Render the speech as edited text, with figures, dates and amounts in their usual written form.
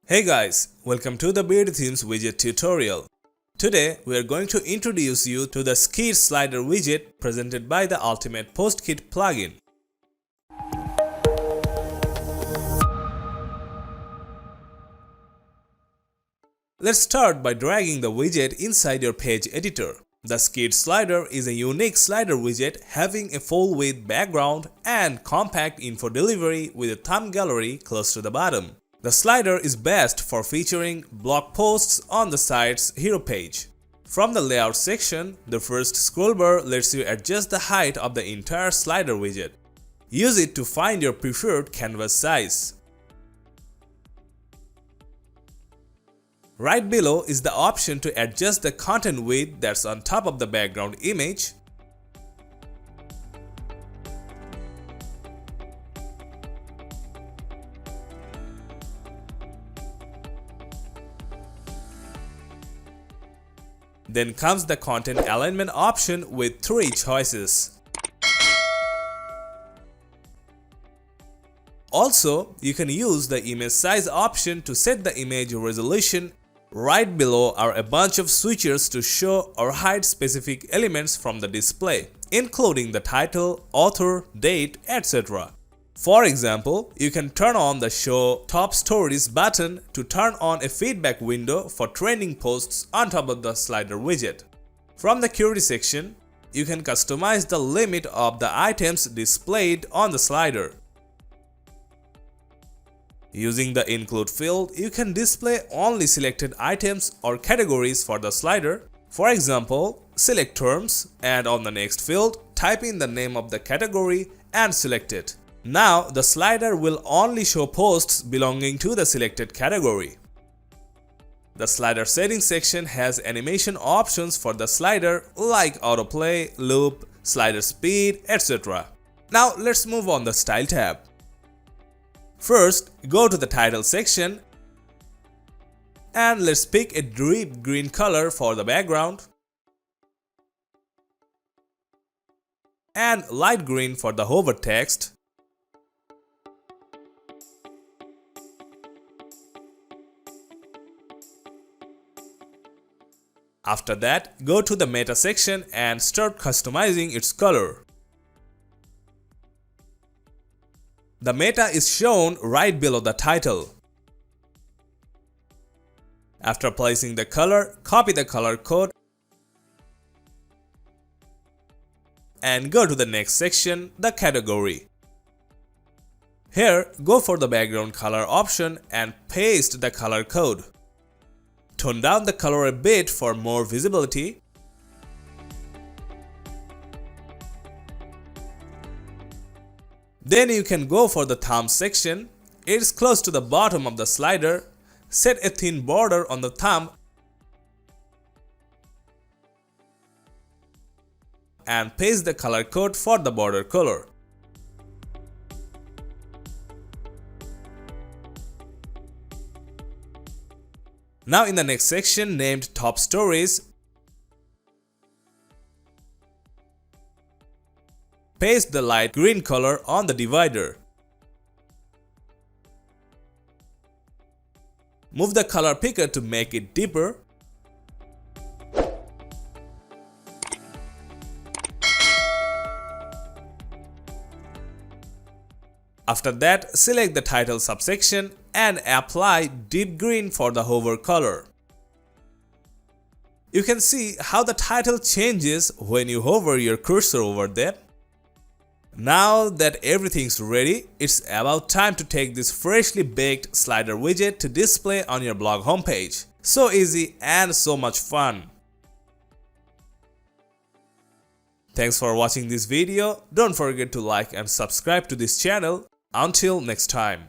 Hey guys, welcome to the Bdthemes widget tutorial. Today we are going to introduce you to the Skide Slider widget presented by the Ultimate PostKit plugin. Let's start by dragging the widget inside your page editor. The Skide Slider is a unique slider widget having a full-width background and compact info delivery with a thumb gallery close to the bottom. The slider is best for featuring blog posts on the site's hero page. From the layout section, the first scroll bar lets you adjust the height of the entire slider widget. Use it to find your preferred canvas size. Right below is the option to adjust the content width that's on top of the background image. Then comes the content alignment option with 3 choices. Also, you can use the image size option to set the image resolution. Right below are a bunch of switches to show or hide specific elements from the display, including the title, author, date, etc. For example, you can turn on the Show Top Stories button to turn on a feedback window for trending posts on top of the slider widget. From the query section, you can customize the limit of the items displayed on the slider. Using the Include field, you can display only selected items or categories for the slider. For example, select terms and on the next field, type in the name of the category and select it. Now, the slider will only show posts belonging to the selected category. The slider settings section has animation options for the slider like autoplay, loop, slider speed, etc. Now, let's move on the Style tab. First, go to the title section and let's pick a deep green color for the background and light green for the hover text. After that, go to the meta section and start customizing its color. The meta is shown right below the title. After placing the color, copy the color code and go to the next section, the category. Here, go for the background color option and paste the color code. Tone down the color a bit for more visibility. Then you can go for the thumb section. It's close to the bottom of the slider. Set a thin border on the thumb and paste the color code for the border color. Now in the next section named Top Stories, paste the light green color on the divider. Move the color picker to make it deeper. After that, select the title subsection and apply deep green for the hover color. You can see how the title changes when you hover your cursor over them. Now that everything's ready, it's about time to take this freshly baked slider widget to display on your blog homepage. So easy and so much fun. Thanks for watching this video. Don't forget to like and subscribe to this channel. Until next time.